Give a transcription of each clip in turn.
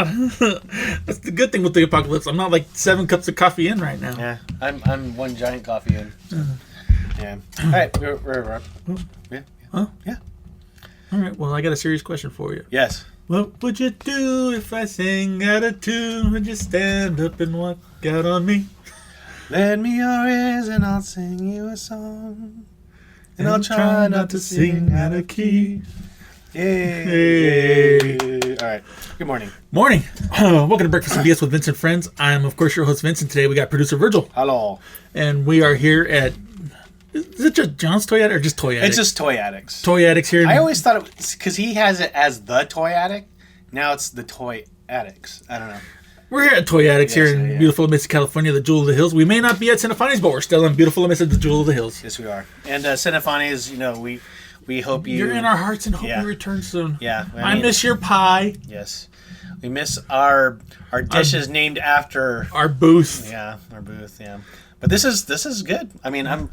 not. That's the good thing with the apocalypse. I'm not like 7 cups of coffee in right now. Yeah, I'm one giant coffee in. So. Yeah. All right, we're up. Yeah. Huh? Yeah. All right. Well, I got a serious question for you. Yes. What would you do if I sang out of tune? Would you stand up and walk out on me? Lend me your ears and I'll sing you a song. And I'll try not to sing out of key. Yay. All right. Good morning. Morning. Welcome to Breakfast and BS with Vince and Friends. I'm, of course, your host, Vincent. Today we got producer Virgil. Hello. And we are here at... Is it just John's Toy Addict or just Toy Addict? It's just Toy Addicts. Toy Addicts here. I always thought it was... Because he has it as the Toy Addict. Now it's the Toy Addicts. I don't know. We're here at Toy Addicts here in beautiful Mesa, California, the Jewel of the Hills. We may not be at Cinephonies, but we're still in beautiful Mesa, the Jewel of the Hills. Yes, we are. And Cinephonies, we hope you... You're in our hearts and hope you return soon. Yeah. I miss your pie. Yes. We miss our dishes named after... Our booth. Yeah, our booth, yeah. But this is good. I mean, I'm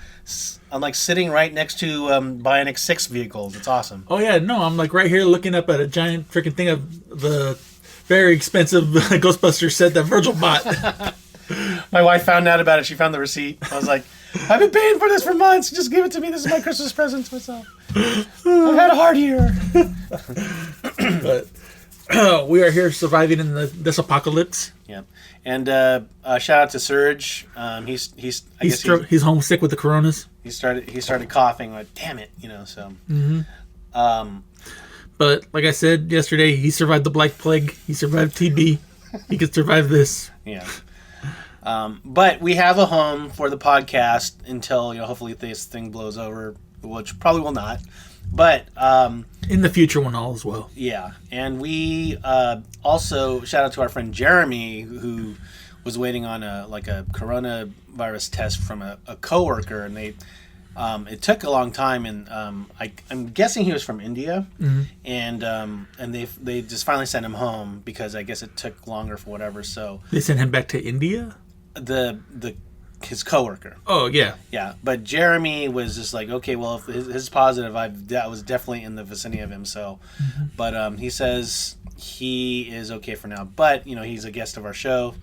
like sitting right next to Bionic 6 vehicles. It's awesome. Oh, yeah. No, I'm like right here looking up at a giant freaking thing of the very expensive Ghostbusters set that Virgil bought. My wife found out about it. She found the receipt. I was like, I've been paying for this for months. Just give it to me. This is my Christmas present to myself. I've had a hard year. But we are here surviving in this apocalypse. Yeah. And shout out to Serge. He's homesick with the coronas. He started coughing. Like, damn it, so. Mm-hmm. But like I said yesterday, he survived the Black Plague. He survived TB. He could survive this. Yeah. But we have a home for the podcast until hopefully this thing blows over, which probably will not. But in the future, when all is well. Yeah, and we also shout out to our friend Jeremy, who was waiting on a coronavirus test from a coworker, and it took a long time, and I'm guessing he was from India, and they just finally sent him home because I guess it took longer for whatever. So they sent him back to India. His coworker. Oh yeah, yeah. But Jeremy was just like, okay, well, if his positive, I was definitely in the vicinity of him. So, but he says he is okay for now. But he's a guest of our show.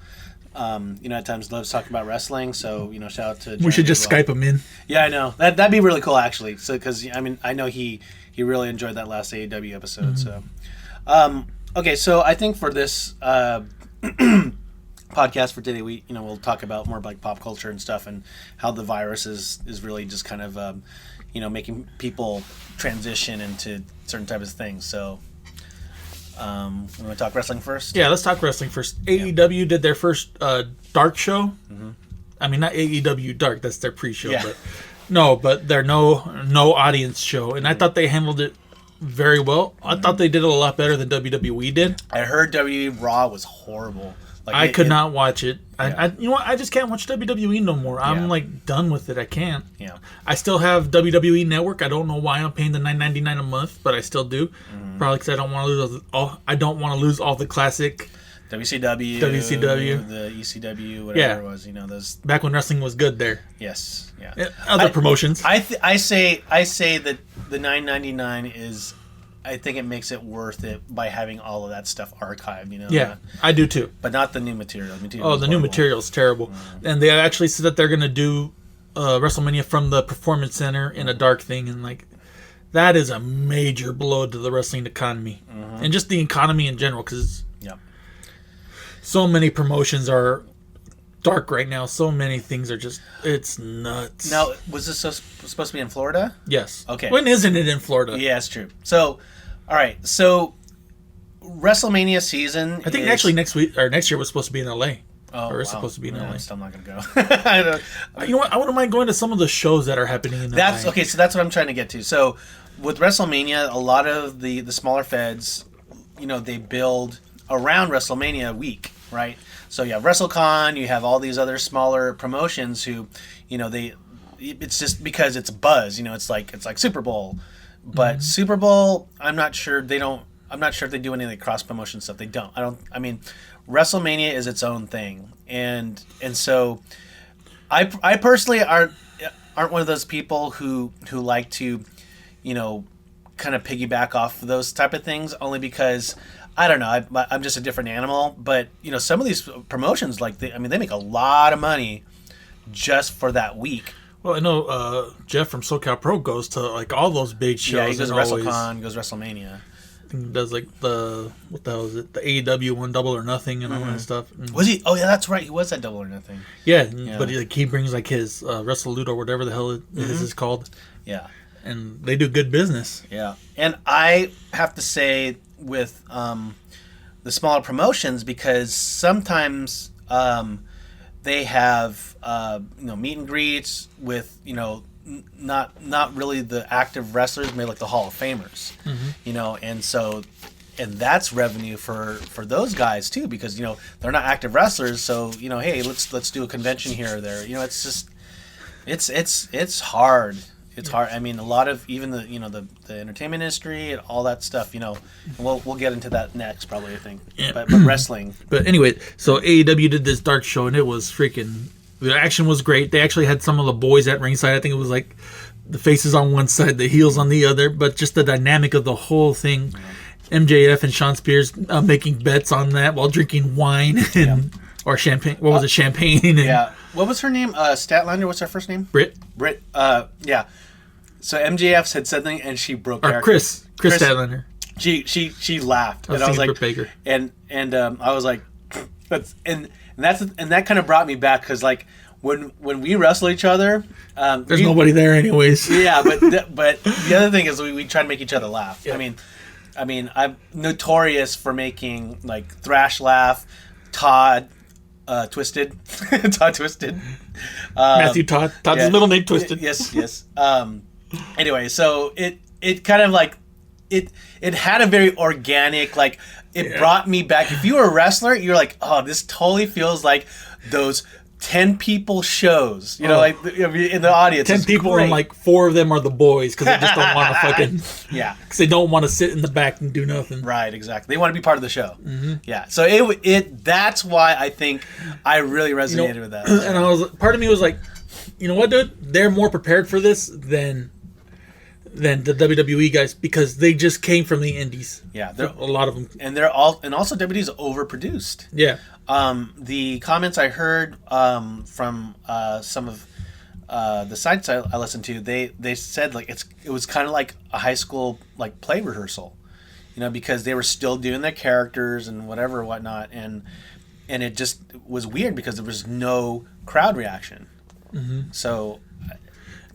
At times loves talking about wrestling. So shout out to Jeremy. We should just Skype him in. Yeah, I know that'd be really cool actually. So because I know he really enjoyed that last AEW episode. So, okay, so I think for this. Podcast for today, we'll talk about more like pop culture and stuff, and how the virus is really just kind of making people transition into certain types of things. So, we want to talk wrestling first. Yeah, let's talk wrestling first. AEW did their first Dark show. Mm-hmm. I mean, not AEW Dark; that's their pre-show. Yeah. But their no audience show, and I thought they handled it very well. I thought they did it a lot better than WWE did. I heard WWE Raw was horrible. Like I could not watch it. Yeah. I just can't watch WWE no more. I'm like done with it. I can't. Yeah. I still have WWE Network. I don't know why I'm paying the $9.99 a month, but I still do. Probably because I don't want to lose all. I don't want to lose all the classic WCW, the ECW, whatever it was. Those back when wrestling was good there. Yes. Yeah. Other promotions. I say that the $9.99 is. I think it makes it worth it by having all of that stuff archived, Yeah, I do too. But not the new material. The new material is terrible. And they actually said that they're going to do WrestleMania from the Performance Center in a dark thing. And, that is a major blow to the wrestling economy. And just the economy in general, because so many promotions are dark right now. So many things are just, it's nuts. Now, was this supposed to be in Florida? Yes. Okay. When isn't it in Florida? Yeah, it's true. So, all right. So, WrestleMania season. I think actually next year was supposed to be in LA. Oh, or it's supposed to be in LA. I'm still not going to go. You know what? I wouldn't mind going to some of the shows that are happening in LA. Okay, so that's what I'm trying to get to. So, with WrestleMania, a lot of the smaller feds, they build around WrestleMania week, right? So you have WrestleCon, you have all these other smaller promotions who, it's just because it's buzz, it's like Super Bowl. But Super Bowl, I'm not sure if they do any of the cross promotion stuff. They don't. WrestleMania is its own thing. And so I personally aren't one of those people who like to, kind of piggyback off of those type of things, only because I don't know. I'm just a different animal. But you know, some of these promotions, like they make a lot of money just for that week. Well, I know Jeff from SoCal Pro goes to like all those big shows. Yeah, he goes to and always- WrestleCon, goes to WrestleMania. I think he does like what the hell is it? The AEW One Double or Nothing and all that stuff. And, Was he? Oh yeah, that's right. He was at Double or Nothing. yeah, but he brings like his WrestleLudo or whatever the hell it is called, Yeah. and they do good business. Yeah, and I have to say with the smaller promotions, because sometimes they have meet and greets with not really the active wrestlers, maybe like the Hall of Famers, and that's revenue for those guys too, because they're not active wrestlers, so hey, let's do a convention here or there. It's just it's hard. It's hard. I mean, a lot of even the entertainment industry and all that stuff. And we'll get into that next probably. I think. Yeah. But wrestling. But anyway, so AEW did this dark show, and it was freaking. The action was great. They actually had some of the boys at ringside. I think it was like the faces on one side, the heels on the other. But just the dynamic of the whole thing. MJF and Sean Spears making bets on that while drinking wine or champagne. What was it? Champagne. And Yeah. What was her name? Statlander. What's her first name? Britt. Yeah. So MJF had said something, and she broke. Or Chris Statlander. She laughed, I was and I was thinking like, Britt Baker. and I was like, that kind of brought me back, because like when we wrestle each other, There's nobody there anyways. Yeah, but the other thing is we try to make each other laugh. Yeah. I mean, I'm notorious for making like Thrash laugh, Todd Twisted, Todd Twisted, Matthew Todd. Todd's yeah. middle name Twisted. Yes. Anyway, so it kind of like it had a very organic, like it brought me back. If you were a wrestler, you're like, oh, this totally feels like those 10 people shows, like in the audience. 10 It's people great. and like 4 of them are the boys because they just don't want to fucking. Yeah. Because they don't want to sit in the back and do nothing. Right, exactly. They want to be part of the show. Mm-hmm. Yeah. So that's why I think I really resonated with that. And part of me was like, you know what, dude? They're more prepared for this than the WWE guys, because they just came from the indies. Yeah, a lot of them. And also WWE's overproduced. Yeah. The comments I heard from some of the sites I listened to, they said like it was kind of like a high school like play rehearsal, because they were still doing their characters and whatnot, and it just was weird because there was no crowd reaction. Mm-hmm. So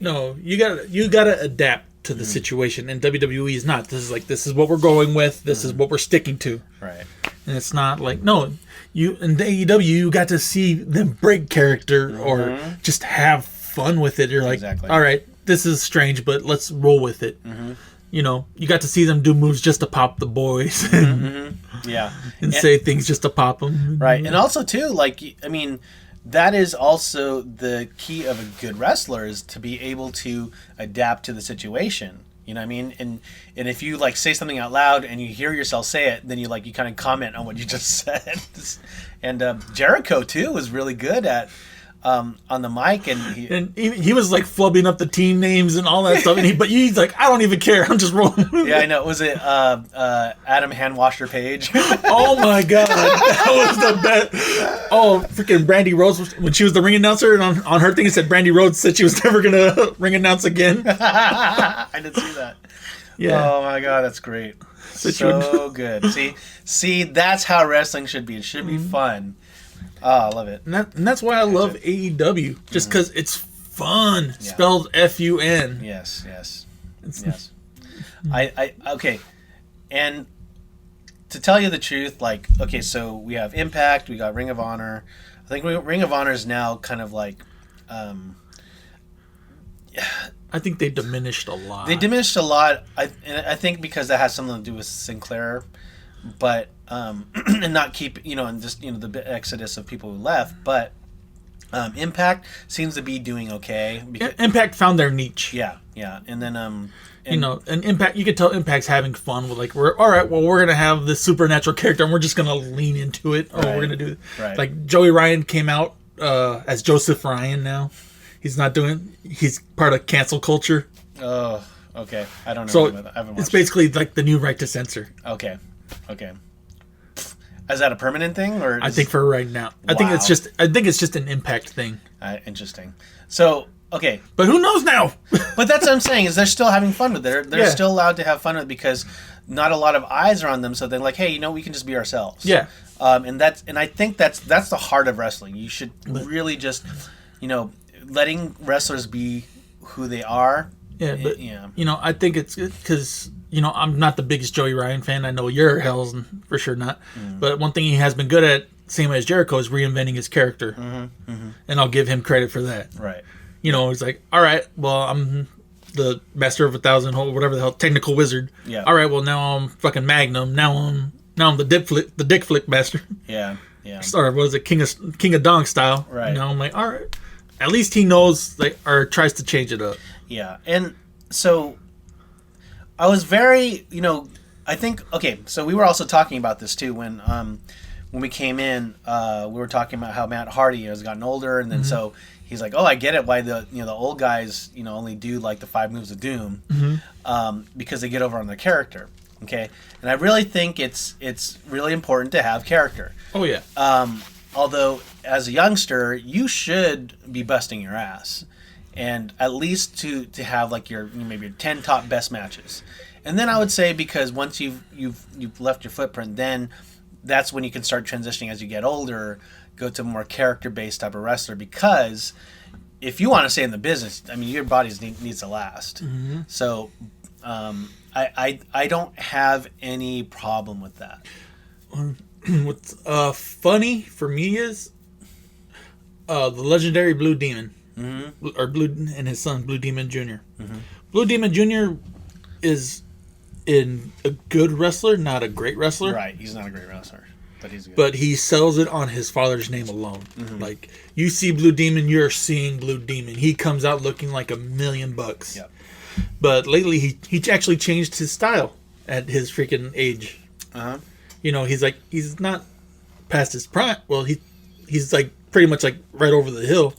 no, you gotta adapt to the situation, and WWE is not. This is what we're going with. This is what we're sticking to. Right. And it's not like, no, you in the AEW you got to see them break character or just have fun with it. You're like, exactly. All right, this is strange, but let's roll with it. Mm-hmm. You got to see them do moves just to pop the boys and, yeah, and say things just to pop them. Right, and also too, like, I mean, that is also the key of a good wrestler, is to be able to adapt to the situation. You know what I mean? And if you like say something out loud and you hear yourself say it, then you kind of comment on what you just said. And Jericho too was really good at on the mic, and he was like flubbing up the team names and all that stuff. But he's like, I don't even care. I'm just rolling. Yeah, I know. Was it Adam Handwasher Page? Oh my god, that was the best. Oh, freaking Brandy Rhodes, when she was the ring announcer, and on her thing it said Brandy Rhodes said she was never gonna ring announce again. I didn't see that. Yeah. Oh my god, that's great. So good. See, that's how wrestling should be. It should be fun. Oh, I love it. And that's why I love AEW, just because it's fun. Yeah. Spelled F-U-N. Yes. I okay, and to tell you the truth, like, okay, so we have Impact, we got Ring of Honor. I think Ring of Honor is now kind of like, I think they diminished a lot. They diminished a lot. I think because that has something to do with Sinclair, but and not keep and just the exodus of people who left, but Impact seems to be doing okay. Impact found their niche. Yeah, and then and Impact, you could tell Impact's having fun with, like, we're gonna have this supernatural character and we're just gonna lean into it, or we're gonna do like Joey Ryan came out as Joseph Ryan now. He's not doing. He's part of cancel culture. Oh, okay. I don't know. So I haven't watched it's basically like the new right to censor. Okay. Is that a permanent thing, or I think for right now, I think it's just an Impact thing. Interesting. So okay, but who knows now? But that's what I'm saying is they're still having fun with it. They're still allowed to have fun with it because not a lot of eyes are on them. So they're like, hey, we can just be ourselves. Yeah. And I think that's the heart of wrestling. You should really just, letting wrestlers be who they are. Yeah, but I think it's because I'm not the biggest Joey Ryan fan. I know you're hell's for sure not. But one thing he has been good at, same way as Jericho, is reinventing his character, and I'll give him credit for that. Right. It's like, all right, well, I'm the master of 1,000, whatever the hell, technical wizard. Yeah. All right, well, now I'm fucking Magnum. Now I'm the dick flick master. Yeah. Yeah. Or was it King of Dong style? Right. I'm like, all right. At least he knows, or tries to change it up. Yeah, and so I was very, I think, okay, so we were also talking about this too when we came in. We were talking about how Matt Hardy has gotten older, and then so he's like, oh, I get it why the old guys only do like the 5 moves of doom, because they get over on their character. Okay, and I really think it's really important to have character. Oh yeah. Although as a youngster, you should be busting your ass, and at least to have like your maybe your 10 top best matches, and then I would say because once you've left your footprint, then that's when you can start transitioning as you get older, go to a more character based type of wrestler. Because if you want to stay in the business, I mean your body needs to last. So I don't have any problem with that. What's funny for me is the legendary Blue Demon, or Blue and his son Blue Demon Jr. Blue Demon Jr. is a good wrestler, not a great wrestler. Right, he's not a great wrestler, but he's good. But he sells it on his father's name alone. Like you see Blue Demon, you're seeing Blue Demon. He comes out looking like $1 million. Yep. But lately he actually changed his style at his freaking age. He's not past his prime. Well, he's like pretty much like right over the hill.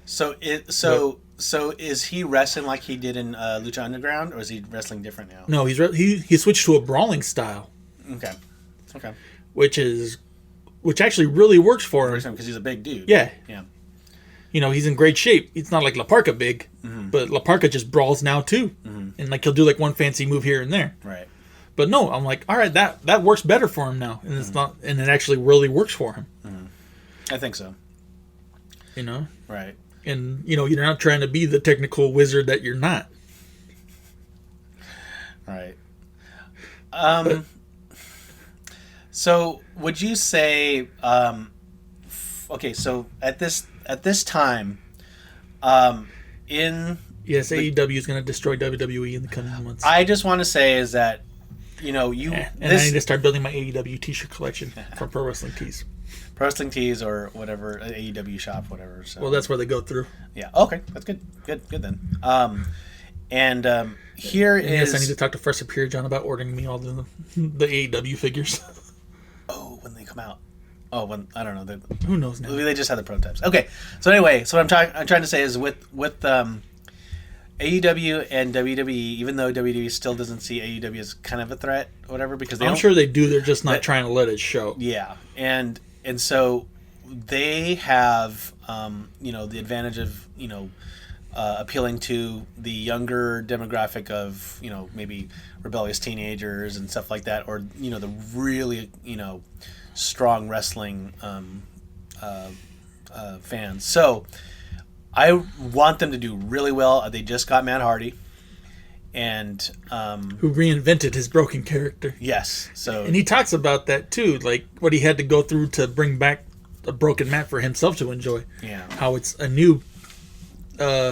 So is he wrestling like he did in Lucha Underground, or is he wrestling different now? No, he switched to a brawling style. Okay. Which actually really works for him because he's a big dude. Yeah. Yeah. He's in great shape. It's not like La Parka big, but La Parka just brawls now too, and like he'll do like one fancy move here and there. Right. But no, I'm like, all right, that works better for him now, and it's not, and it actually really works for him. I think so. Right. And you're not trying to be the technical wizard that you're not. Right. So would you say, okay, so at this time, AEW is going to destroy WWE in the coming months. I just want to say is that, and I need to start building my AEW t-shirt collection from Pro Wrestling Tees. Pro Wrestling Tees or whatever, AEW shop, whatever. So. Well, that's where they go through. Yeah. Okay. That's good. Good then. Here is... Yes, I need to talk to First Superior John about ordering me all the AEW figures. Oh, when they come out. Oh, when I don't know. Who knows now? They just had the prototypes. Okay. So anyway, so what I'm trying to say is with AEW and WWE, even though WWE still doesn't see AEW as kind of a threat, or whatever, because I'm sure they do. They're just not trying to let it show. Yeah, and so they have the advantage of appealing to the younger demographic of maybe rebellious teenagers and stuff like that, or the really strong wrestling fans. So I want them to do really well. They just got Matt Hardy, and who reinvented his broken character. Yes, so and he talks about that too, like what he had to go through to bring back a broken Matt for himself to enjoy. Yeah, how it's a new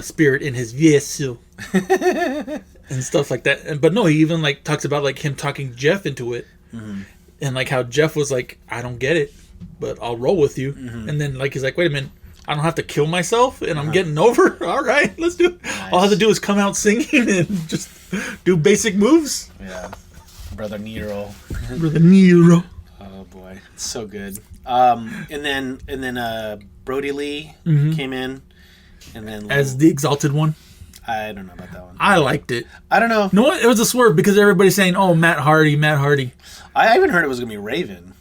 spirit in his vessel and stuff like that. But no, he even like talks about like him talking Jeff into it, and like how Jeff was like, I don't get it, but I'll roll with you. And then like he's like, wait a minute. I don't have to kill myself, and I'm getting over. All right, let's do it. Nice. All I have to do is come out singing and just do basic moves. Yeah, Brother Nero. Brother Nero. Oh boy, it's so good. And then Brody Lee came in, and then as the Exalted One. I don't know about that one. I liked it. I don't know. No, it was a swerve because everybody's saying, "Oh, Matt Hardy." I even heard it was gonna be Raven.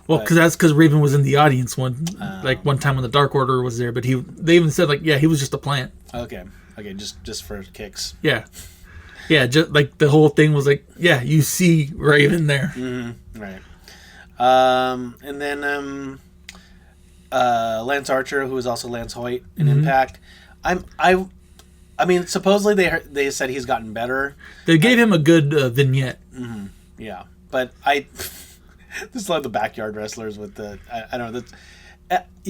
Well, because that's because Raven was in the audience one time when the Dark Order was there, but they even said like, yeah, he was just a plant. Okay, just for kicks. Yeah, just like the whole thing was like, yeah, you see Raven there. Mm-hmm. Right. And then Lance Archer, who is also Lance Hoyt in Impact. I mean, supposedly they said he's gotten better. They gave him a good vignette. Mm-hmm. Yeah, but I just love the backyard wrestlers with the I don't know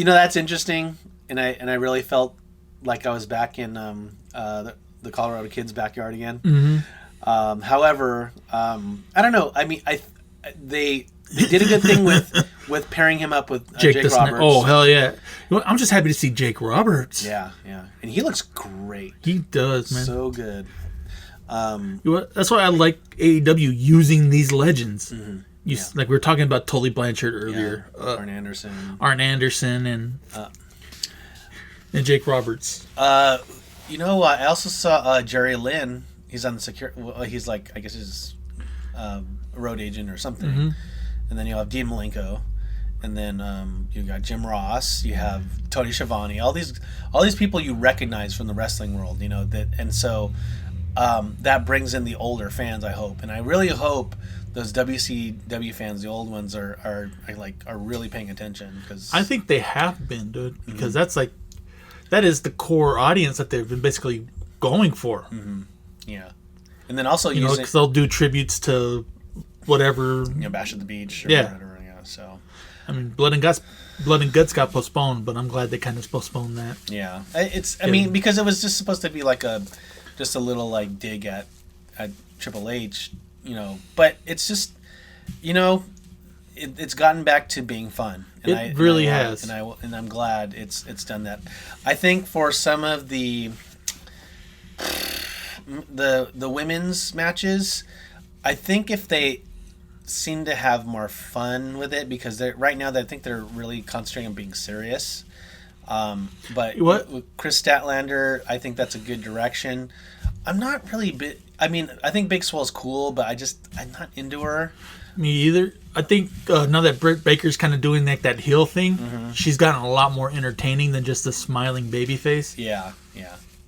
that's interesting, and I really felt like I was back in the Colorado Kids backyard again. Mm-hmm. However, I don't know. I mean, they did a good thing with pairing him up with Jake Roberts. Oh, hell yeah. I'm just happy to see Jake Roberts. Yeah. And he looks great. He does, man. So good. That's why I like AEW using these legends. Mm-hmm. Like we were talking about Tully Blanchard earlier. Yeah. Arn Anderson. And Jake Roberts. I also saw Jerry Lynn. He's on the security. Well, he's like, I guess he's a road agent or something. Mm-hmm. And then you have Dean Malenko, and then you got Jim Ross. You have Tony Schiavone. All these people you recognize from the wrestling world. So that brings in the older fans. I hope, and I really hope those WCW fans, the old ones, are really paying attention, because I think they have been, dude. Because that is the core audience that they've been basically going for. Mm-hmm. Yeah, and then also because they'll do tributes to whatever, Bash at the Beach or whatever. Yeah, so I mean, Blood and Guts got postponed, but I'm glad they kind of postponed that. Yeah, I mean, because it was just supposed to be like just a little like dig at Triple H, but it's just, it's gotten back to being fun. And it really has, and I'm glad it's done that. I think for some of the women's matches, I think if they seem to have more fun with it, because right now I think they're really concentrating on being serious. But with Chris Statlander, I think that's a good direction. I'm not really I mean, I think Big Swole's cool, but I'm not into her. Me either. I think now that Britt Baker's kind of doing that heel thing, she's gotten a lot more entertaining than just a smiling baby face. Yeah.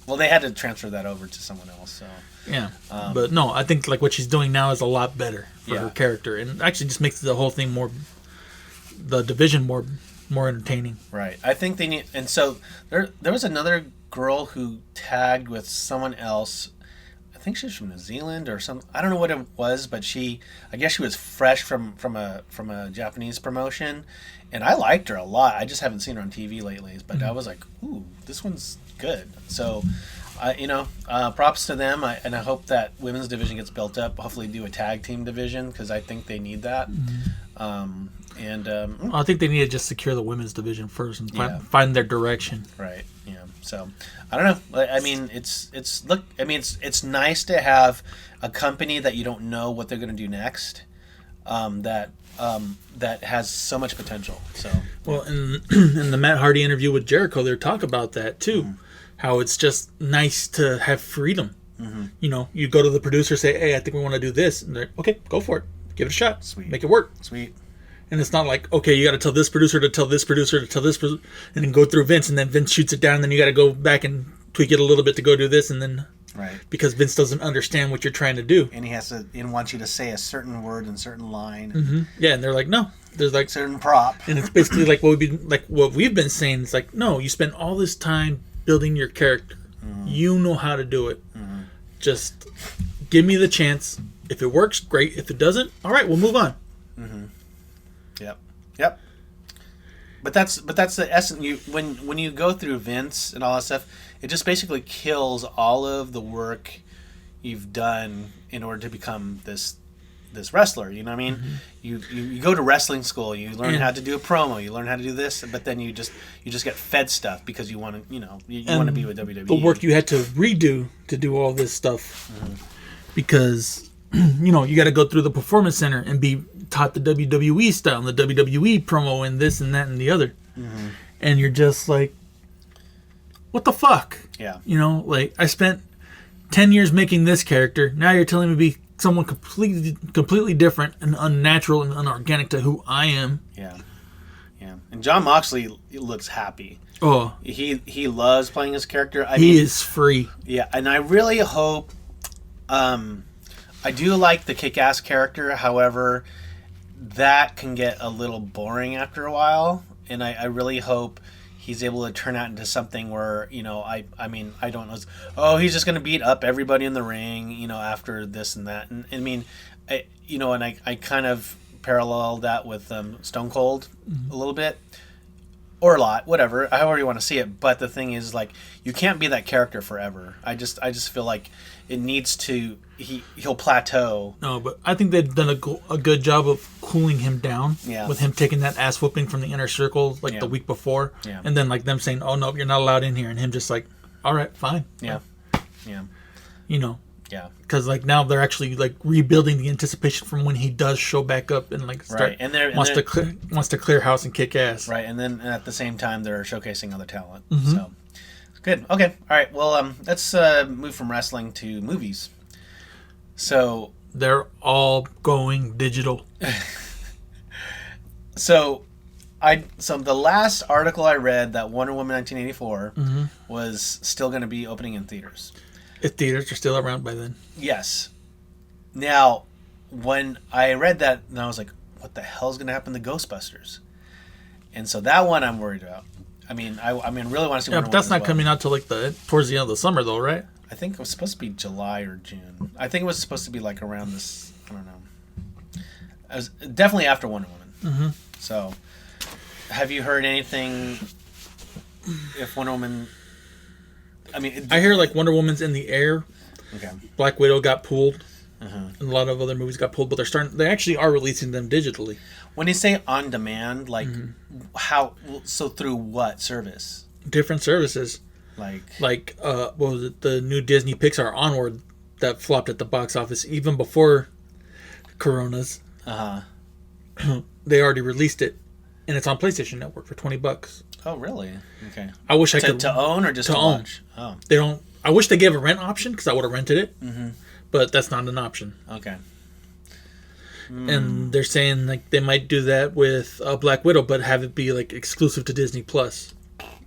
Well, they had to transfer that over to someone else, so. Yeah, but no, I think like what she's doing now is a lot better for her character, and actually just makes the whole thing the division more entertaining. Right. I think they need, and so there was another girl who tagged with someone else. I think she was from New Zealand or some. I don't know what it was, but I guess she was fresh from a Japanese promotion, and I liked her a lot. I just haven't seen her on TV lately, but I was like, ooh, this one's good. So. Props to them, and I hope that women's division gets built up. Hopefully, do a tag team division, because I think they need that. I think they need to just secure the women's division first and find their direction. Right. Yeah. So I don't know. I mean, it's nice to have a company that you don't know what they're going to do next. That has so much potential. So well, in the Matt Hardy interview with Jericho, they talk about that too. Mm-hmm. How it's just nice to have freedom. Mm-hmm. You go to the producer, say, hey, I think we want to do this. And they're like, okay, go for it. Give it a shot. Sweet. Make it work. Sweet. And it's not like, okay, you got to tell this producer to tell this producer to tell this producer, and then go through Vince, and then Vince shoots it down, and then you got to go back and tweak it a little bit to go do this, and then... Right. Because Vince doesn't understand what you're trying to do. And he wants you to say a certain word and certain line. Mm-hmm. Yeah, and they're like, no. There's like... certain prop. And it's basically like what we've been saying. It's like, no, you spend all this time building your character. Mm-hmm. You know how to do it. Mm-hmm. Just give me the chance. If it works, great. If it doesn't, all right, we'll move on. Mm-hmm. Yep. But that's the essence. When you go through Vince and all that stuff, it just basically kills all of the work you've done in order to become this wrestler. You know what I mean? Mm-hmm. You go to wrestling school, you learn how to do a promo, you learn how to do this, but then you just get fed stuff because you want to you want to be with WWE. The work you had to redo to do all this stuff, because you got to go through the Performance Center and be taught the WWE style and the WWE promo and this and that and the other, and you're just like, what the fuck? Yeah. Like I spent 10 years making this character. Now you're telling me to be someone completely different and unnatural and unorganic to who I am. Yeah. Yeah, and John Moxley looks happy. Oh, He loves playing his character. he is free. Yeah, and I really hope. I do like the Kick-Ass character. However, that can get a little boring after a while, and I really hope he's able to turn out into something where, you know, I mean, I don't know. Oh, he's just going to beat up everybody in the ring, you know, after this and that. And I mean, I kind of parallel that with Stone Cold a little bit. Or a lot, whatever, however you want to see it. But the thing is, like, you can't be that character forever. I just feel like it needs to. He'll plateau. No, but I think they've done a good job of cooling him down. Yeah. With him taking that ass whooping from the inner circle like Yeah. the week before. Yeah. And then like them saying, "Oh no, you're not allowed in here," and him just like, "All right, fine." Yeah, yeah, You know, yeah. because like now they're actually like rebuilding the anticipation from when he does show back up and like start Right, and they're wants to clear house and kick ass. right, and then at the same time they're showcasing other talent. Mm-hmm. So good. Okay. All right. Well, let's move from wrestling to movies. So They're all going digital. So the last article I read that Wonder Woman 1984 was still going to be opening in theaters. If theaters are still around by then. Yes. Now, when I read that, then I was like, what the hell is going to happen to Ghostbusters? And so that one I'm worried about. I mean, I really want to see Yeah, Wonder but that's Woman not as well. coming out till like towards the end of the summer though, right? I think it was supposed to be July or June. I think it was supposed to be like around this, I don't know. It was definitely after Wonder Woman. Mm-hmm. So, have you heard anything if Wonder Woman... I mean... I hear like Wonder Woman's in the air. Okay. Black Widow got pulled. Uh-huh. And a lot of other movies got pulled, but they actually are releasing them digitally. When you say on demand, like how... So through what service? Different services. Like what was it? The new Disney Pixar Onward that flopped at the box office even before Coronas. Uh-huh. They already released it, and it's on PlayStation Network for $20. Oh, really? Okay. I wish I could To own or just to to own. watch? Oh, They don't. I wish they gave a rent option because I would have rented it, but that's not an option. okay. And they're saying like they might do that with Black Widow, but have it be like exclusive to Disney Plus.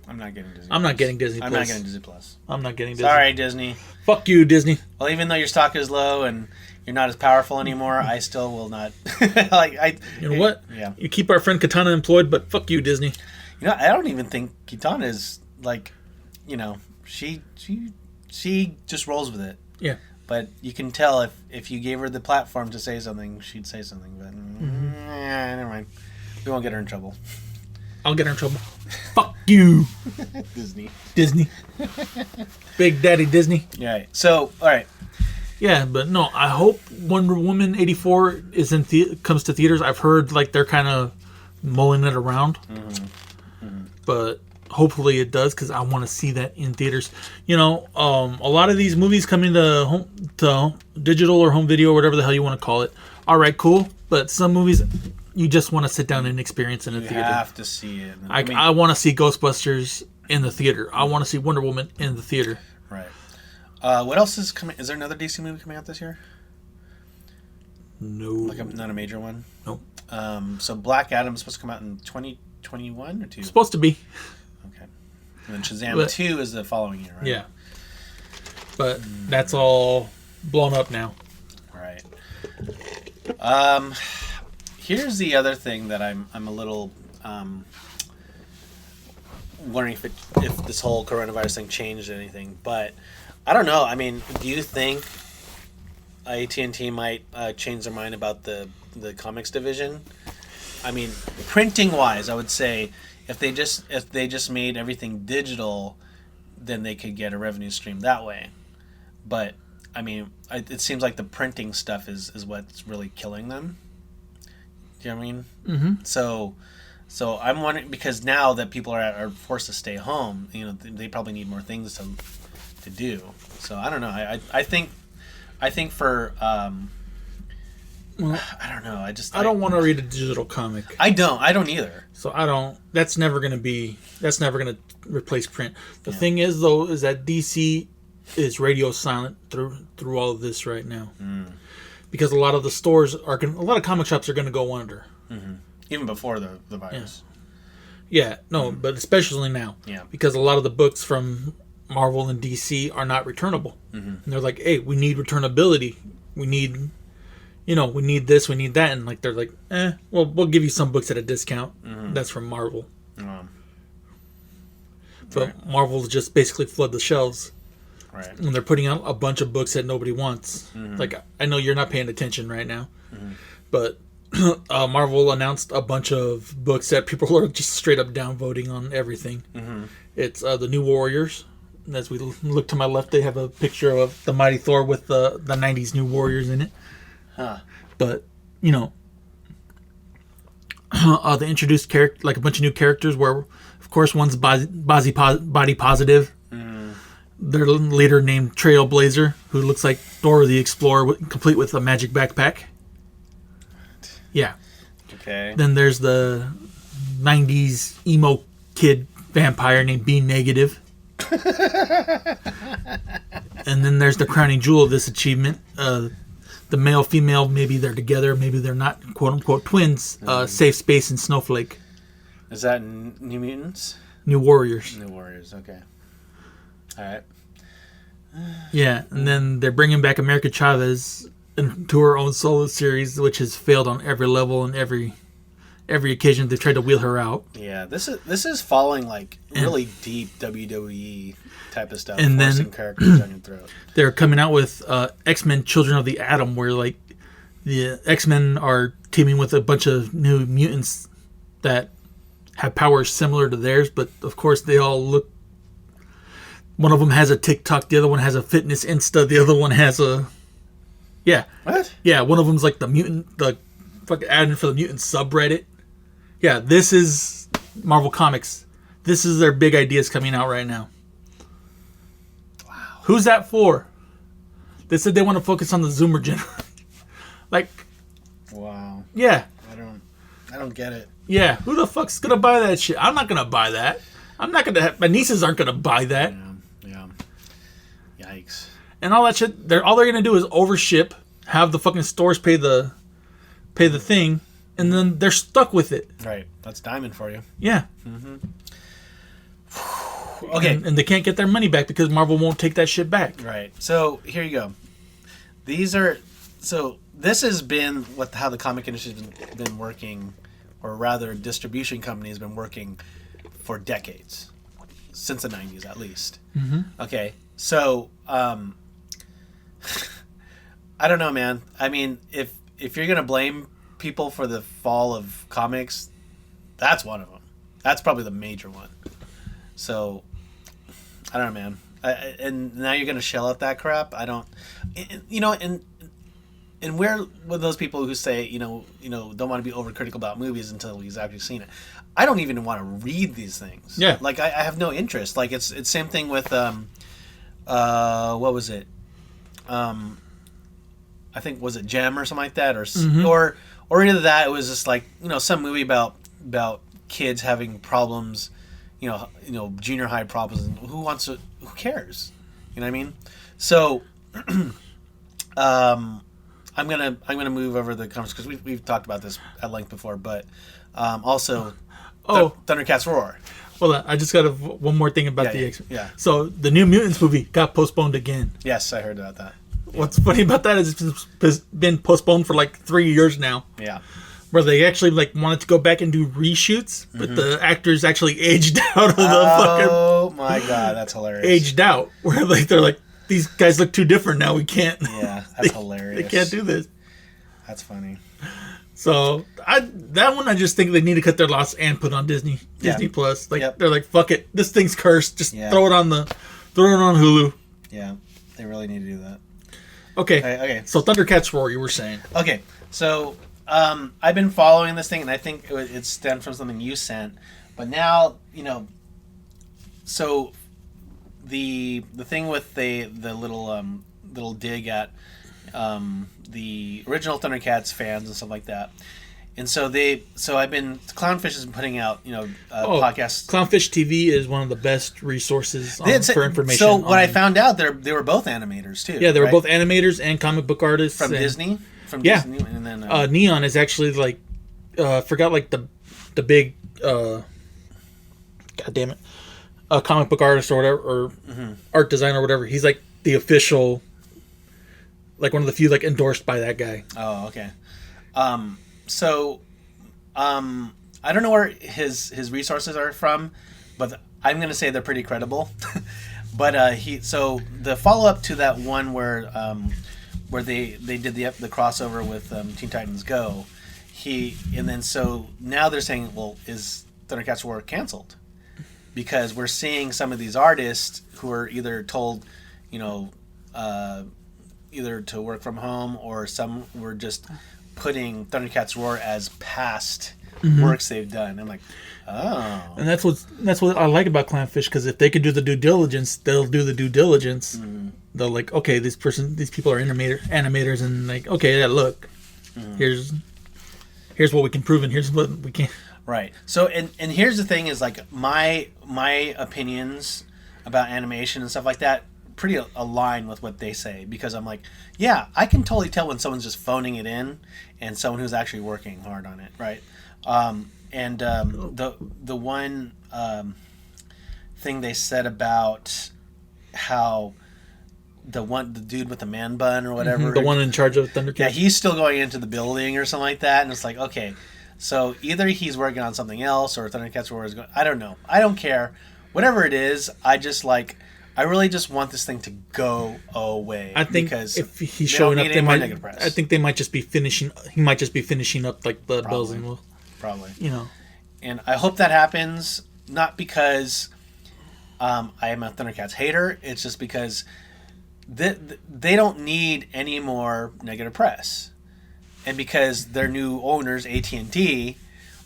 I'm not getting Disney. I'm not getting Disney I'm Plus. not getting Disney Plus. I'm not getting Disney. Sorry, Disney. Fuck you, Disney. Well, even though your stock is low and you're not as powerful anymore, I still will not. You know what? Yeah. You keep our friend Katana employed, but fuck you, Disney. You know, I don't even think Kitana is like, you know, she just rolls with it. Yeah. But you can tell if you gave her the platform to say something, she'd say something. But never mind. We won't get her in trouble. I'll get her in trouble. Fuck you, Disney. Disney. Big Daddy Disney. Yeah. So, all right. Yeah, but no, I hope Wonder Woman 84 is comes to theaters. I've heard like they're kind of mulling it around. But hopefully it does because I want to see that in theaters. You know, a lot of these movies coming to digital or home video or whatever the hell you want to call it. All right, cool. But some movies you just want to sit down and experience in a You theater. have to see it. I want to see Ghostbusters in the theater. I want to see Wonder Woman in the theater. Right. What else is coming? Is there another DC movie coming out this year? No. Like not a major one? Nope. So Black Adam is supposed to come out in 2021 or 2? Supposed to be. Okay. And then Shazam But- 2 is the following year, right? Yeah. But that's all blown up now. Right. Here's the other thing that I'm a little wondering if this whole coronavirus thing changed anything, but I don't know. I mean, do you think AT&T might change their mind about the comics division? I mean, printing wise, I would say if they just made everything digital, then they could get a revenue stream that way. But I mean, it seems like the printing stuff is what's really killing them. Do you know what I mean? Mm-hmm. So I'm wondering, because now that people are forced to stay home, you know, they probably need more things to do. So I don't know. I think for Well, I don't know. I don't want to read a digital comic. I don't either. So I don't. That's never going to replace print. The thing is, though, is that DC is radio silent through all of this right now, because a lot of the stores a lot of comic shops are going to go under. Even before the virus. Yeah, no, but especially now. Yeah. Because a lot of the books from Marvel and DC are not returnable. And they're like, hey, we need returnability. We need, we need this, we need that. And like, they're like, well, we'll give you some books at a discount. That's from Marvel. But Marvel's just basically flood the shelves. Right. When they're putting out a bunch of books that nobody wants. Like, I know you're not paying attention right now, but Marvel announced a bunch of books that people are just straight up downvoting on everything. It's the New Warriors. As we look to my left, they have a picture of the Mighty Thor with the 90s New Warriors in it. But, they introduced like a bunch of new characters where, of course, one's body positive. Their leader named Trailblazer, who looks like Dora the Explorer, complete with a magic backpack. Yeah. Okay. Then there's the 90s emo kid vampire named B Negative. And then there's the crowning jewel of this achievement. The male-female, maybe they're together, maybe they're not, quote-unquote twins, Safe Space and Snowflake. Is that New Mutants? New Warriors. New Warriors, okay. All right. Yeah, and then they're bringing back America Chavez into her own solo series, which has failed on every level and every occasion they've tried to wheel her out. Yeah, this is following like really deep WWE type of stuff, and forcing then characters down your throat. They're coming out with X-Men Children of the Atom, where like the X-Men are teaming with a bunch of new mutants that have powers similar to theirs, but of course they all look. One of them has a TikTok, the other one has a fitness Insta, the other one has a... Yeah. What? Yeah, one of them's like the mutant, the fucking admin for the mutant subreddit. Yeah, this is Marvel Comics. This is their big ideas coming out right now. Wow. Who's that for? They said they want to focus on the Zoomer generation. Like... Wow. Yeah. I don't get it. Yeah, who the fuck's gonna buy that shit? I'm not gonna buy that. I'm not gonna... My nieces aren't gonna buy that. Yeah. Yikes. And all that shit, all they're gonna do is overship, have the fucking stores pay the thing, and then they're stuck with it. Right. That's diamond for you. Yeah. Okay. And they can't get their money back because Marvel won't take that shit back. Right. So here you go. This has been how the comic industry has been working, or rather, distribution companies have been working for decades, since the 90s at least. Okay. So I don't know, man. I mean, if you're gonna blame people for the fall of comics, that's one of them. That's probably the major one. So I don't know, man. And now you're gonna shell out that crap. I don't. And we're one of those people who say, don't want to be overcritical about movies until he's actually seen it. I don't even want to read these things. Yeah. Like I have no interest. Like it's same thing with what was it? I think was it Gem or something like that, or either that. It was just like some movie about kids having problems, junior high problems. And who cares? You know what I mean? So, I'm gonna move over the comments because we've talked about this at length before, but also, Thundercats Roar. Well, I just got one more thing about the X-Men. Yeah. So the New Mutants movie got postponed again. Yes, I heard about that. Yeah. What's funny about that is it's been postponed for like 3 years now. Yeah. Where they actually wanted to go back and do reshoots, but the actors actually aged out of the fucking. Oh my god, that's hilarious. Aged out, where they're like, these guys look too different now. We can't. Yeah, that's hilarious. They can't do this. That's funny. So that one, I just think they need to cut their loss and put on Disney Plus. They're like, fuck it, this thing's cursed. Just throw it on Hulu. Yeah, they really need to do that. Okay. Okay. So Thundercats Roar, you were saying. Okay. So I've been following this thing, and I think it stemmed from something you sent. But now, so the thing with the little dig at the original Thundercats fans and stuff like that. And so Clownfish has been putting out, podcasts. Clownfish TV is one of the best resources for information. So what I found out, they were both animators too. Yeah, they were both animators and comic book artists from Disney. Disney, and then Neon is actually forgot the big God damn it, a comic book artist or whatever, or art designer or whatever. He's like the official, like one of the few like endorsed by that guy. Oh, okay. I don't know where his resources are from, but I'm gonna say they're pretty credible. But the follow up to that one where they did the crossover with Teen Titans Go, so now they're saying, well, is Thundercats War canceled? Because we're seeing some of these artists who are either told, either to work from home, or some were just putting Thundercats Roar as past works they've done. I'm like, oh. And that's what I like about Clownfish, because if they could do the due diligence, they'll do the due diligence. They'll like, okay, these people are animators, and like, okay, yeah, look, here's what we can prove, and here's what we can't. Right. So and here's the thing is, like, my opinions about animation and stuff like that pretty align with what they say, because I'm like, yeah, I can totally tell when someone's just phoning it in and someone who's actually working hard on it, right? The one thing they said about how the dude with the man bun or whatever, the one in charge of Thundercats, yeah, he's still going into the building or something like that, and it's like, okay, so either he's working on something else or Thundercats War is going. I don't know. I don't care. Whatever it is, I really just want this thing to go away. I think because if he's showing up, I think they might just be finishing. He might just be finishing up like the building. Probably. And I hope that happens. Not because I am a Thundercats hater. It's just because they don't need any more negative press, and because their new owners, AT&T,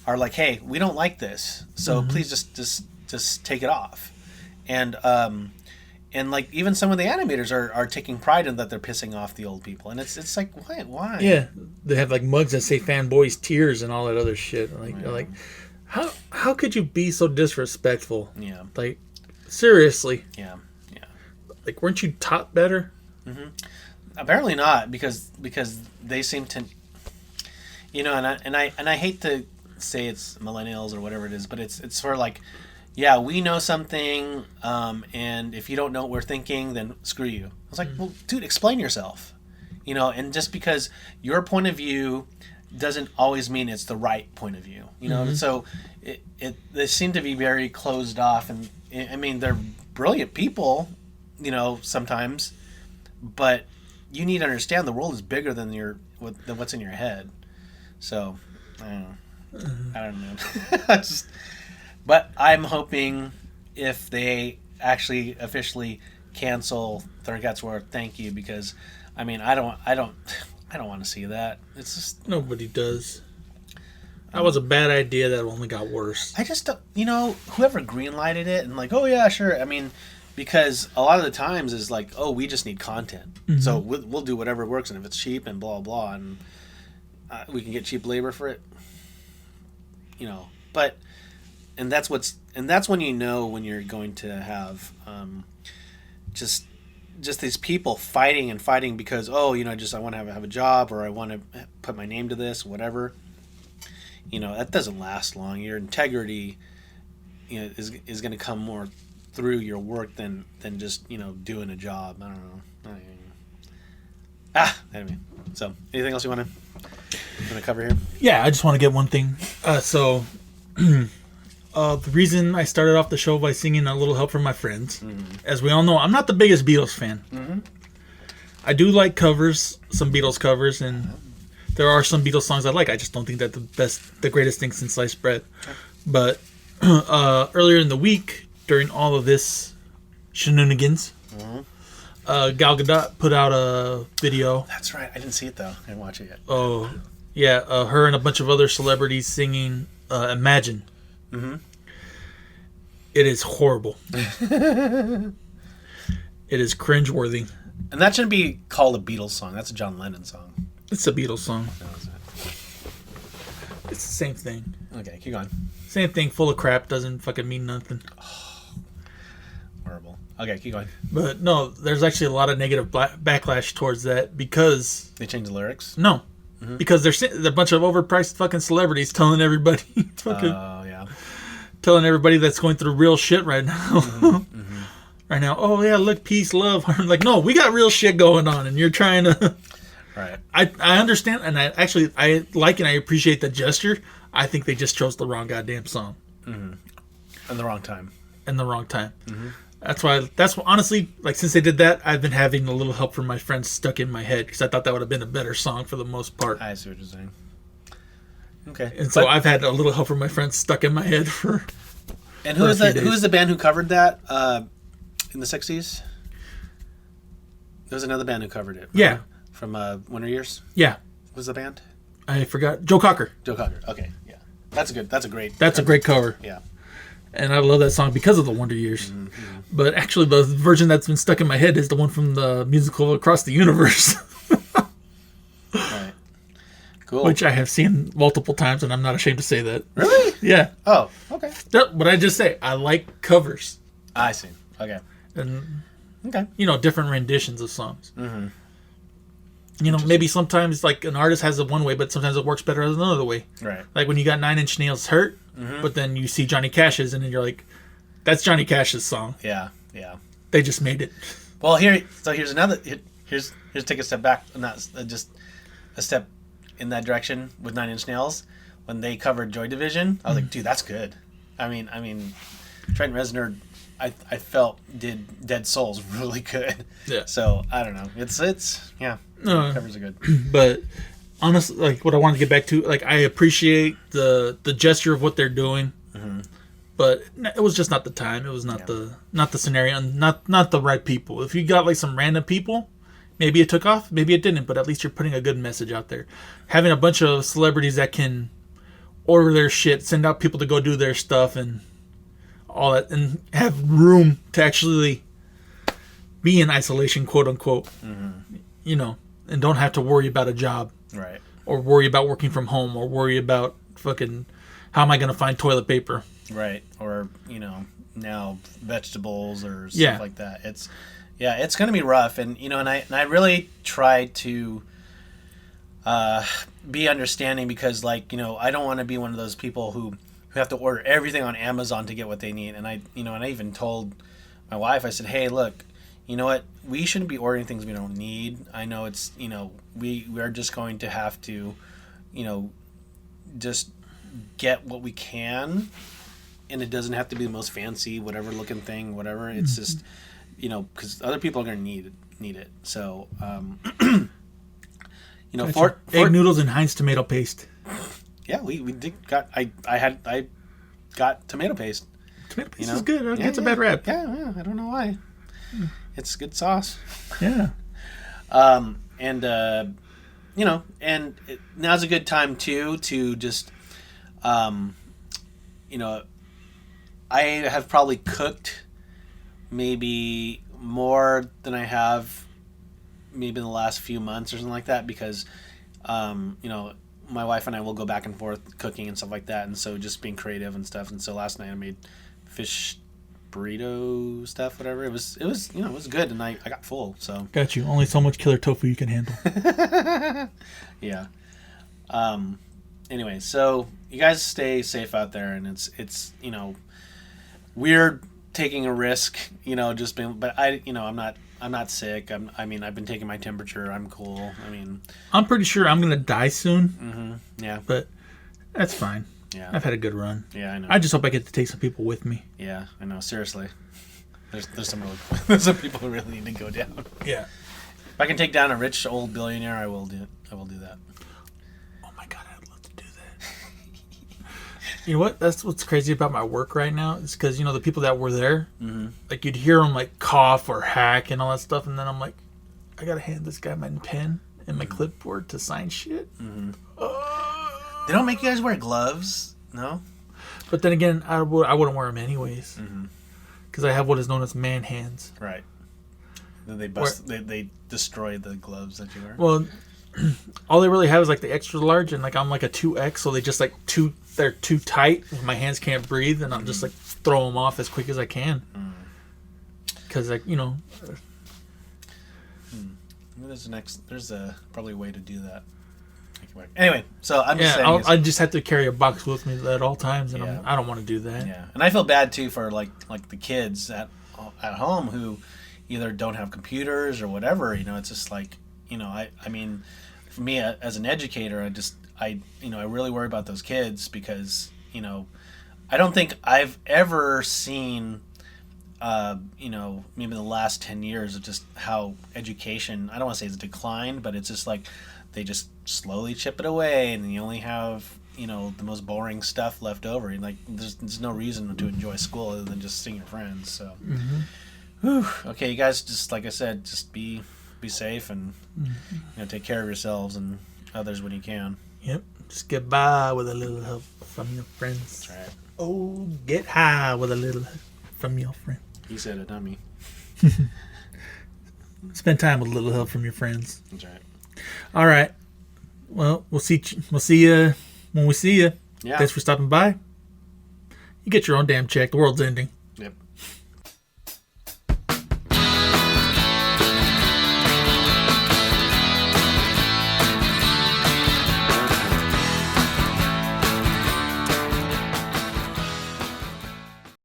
are like, hey, we don't like this, so please just take it off. And like, even some of the animators are taking pride in that they're pissing off the old people, and it's like, why? Yeah, they have like mugs that say "Fanboys Tears" and all that other shit. Like, how could you be so disrespectful? Yeah. Like, seriously. Yeah. Like, weren't you taught better? Apparently not, because they seem to, and I hate to say it's millennials or whatever it is, but it's sort of like, yeah, we know something, and if you don't know what we're thinking, then screw you. I was like, well, dude, explain yourself. And just because your point of view doesn't always mean it's the right point of view. So they seem to be very closed off, and I mean, they're brilliant people, sometimes, but you need to understand the world is bigger than what's in your head. So I don't know. But I'm hoping, if they actually officially cancel Thundercats War, thank you, because I mean, I don't want to see that. It's just, nobody does. That was a bad idea that only got worse. I just don't, whoever greenlighted it and like, oh yeah, sure. I mean, because a lot of the times is like, oh, we just need content, so we'll do whatever works, and if it's cheap and blah blah, and we can get cheap labor for it, But and that's when when you're going to have just these people fighting because, oh, I want to have a job, or I want to put my name to this, whatever. That doesn't last long. Your integrity, is going to come more through your work than just doing a job. I don't know. Anyway. So, anything else you want to cover here? Yeah, I just want to get one thing. The reason I started off the show by singing "A Little Help from My Friends," as we all know, I'm not the biggest Beatles fan. I do like covers, some Beatles covers, and there are some Beatles songs I like. I just don't think they're the greatest thing since sliced bread. But earlier in the week, during all of this shenanigans, Gal Gadot put out a video. That's right. I didn't see it, though. I didn't watch it yet. Oh, yeah. Her and a bunch of other celebrities singing Imagine. It is horrible. It is cringeworthy. And that shouldn't be called a Beatles song. That's a John Lennon song. It's a Beatles song. No, is it? It's the same thing. Okay, keep going. Same thing, full of crap, doesn't fucking mean nothing. Horrible. Okay, keep going. But no, there's actually a lot of negative backlash towards that, because they changed the lyrics? No. Because there's a bunch of overpriced fucking celebrities telling everybody to telling everybody that's going through real shit right now. Right now, oh yeah, look, peace, love, harmony. Like, no, we got real shit going on, and you're trying to. Right. I understand, and I like and I appreciate the gesture. I think they just chose the wrong goddamn song. In the wrong time. In the wrong time. That's why. Honestly, like, since they did that, I've been having a little help from my friends stuck in my head because I thought that would have been a better song for the most part. I see what you're saying. Okay. And so I've had a little help from my friends stuck in my head for. And who is the band who covered that in the 60s? There was another band who covered it. Right? Yeah. From Winter Years? Yeah. What was the band? I forgot. Joe Cocker. Joe Cocker. Okay. Yeah. That's a great That's a great cover. Yeah. And I love that song because of the Wonder Years. But actually, the version that's been stuck in my head is the one from the musical Across the Universe. Right. Cool. Which I have seen multiple times, and I'm not ashamed to say that. Really? Yeah. Oh, okay. What I just say, I like covers. I see. Okay. And, Okay. different renditions of songs. Maybe sometimes, like, an artist has it one way, but sometimes it works better as another way. Right. Like when you got 9 Inch Nails Hurt, but then you see Johnny Cash's, and then you're like, that's Johnny Cash's song. Yeah. Yeah. They just made it. Well, here's another. Here's take a step back, not just a step in that direction with 9 Inch Nails. When they covered Joy Division, I was like, dude, that's good. I mean, Trent Reznor, I felt did Dead Souls really good. Yeah. So I don't know. It's yeah. Covers are good. But honestly, like, what I wanted to get back to, like, I appreciate the gesture of what they're doing, but it was just not the time. It was not the scenario, and not the right people. If you got like some random people, maybe it took off, maybe it didn't. But at least you're putting a good message out there. Having a bunch of celebrities that can order their shit, send out people to go do their stuff, and all that, and have room to actually be in isolation, quote unquote. And don't have to worry about a job. Right. Or worry about working from home, or worry about fucking how am I going to find toilet paper. Right. Or, now vegetables or stuff like that. It's going to be rough. And, and I really try to be understanding because, like, I don't want to be one of those people who have to order everything on Amazon to get what they need. And I even told my wife, I said, hey, look, you know what? We shouldn't be ordering things we don't need. I know it's, we're just going to have to, just get what we can. And it doesn't have to be the most fancy, whatever looking thing, whatever. It's just, because other people are going to need it. So, Gotcha. Egg noodles and Heinz tomato paste. Yeah, we I got tomato paste. Tomato paste is good. It gets a bad rap. Yeah, I don't know why. It's good sauce. Yeah. And now's a good time too to just, I have probably cooked maybe more than I have maybe in the last few months or something like that because, my wife and I will go back and forth cooking and stuff like that, and so just being creative and stuff. And so last night I made fish burrito stuff, whatever. It was good, and I got full. So got you. Only so much killer tofu you can handle. Yeah. Anyway, so you guys stay safe out there, and it's we're taking a risk, just being. But I'm not sick. I've been taking my temperature. I'm cool. I'm pretty sure I'm gonna die soon. Mm-hmm. Yeah. But that's fine. Yeah. I've had a good run. Yeah, I know. I just hope I get to take some people with me. Yeah, I know. Seriously, there's some people who really need to go down. Yeah. If I can take down a rich old billionaire, I will do that. Oh my god, I'd love to do that. You know what? That's what's crazy about my work right now. Is because the people that were there, like you'd hear them like cough or hack and all that stuff, and then I'm like, I gotta hand this guy my pen and my clipboard to sign shit. They don't make you guys wear gloves, no? But then again, I wouldn't wear them anyways, because I have what is known as man hands. Right. Then they destroy the gloves that you wear. Well, all they really have is like the extra large, and like I'm like a 2X, so they just like they're too tight. My hands can't breathe, and I'm just like throw them off as quick as I can. Because There's probably a way to do that. Anyway, so I'm just saying. I just have to carry a box with me at all times, and Yeah. I don't want to do that. Yeah, and I feel bad too for like the kids at home who either don't have computers or whatever. It's just like I mean, for me as an educator, I really worry about those kids because I don't think I've ever seen maybe the last 10 years of just how education, I don't want to say it's declined, but it's just like they just slowly chip it away and you only have the most boring stuff left over. And like there's no reason to enjoy school other than just seeing your friends. So Whew. Okay, you guys, just like I said, just be safe and take care of yourselves and others when you can. Yep, just get by with a little help from your friends. That's right. Oh, get high with a little help from your friends. You said it, not me. Spend time with a little help from your friends. That's right. All right. Well, we'll see you when we see you. Yeah. Thanks for stopping by. You get your own damn check. The world's ending.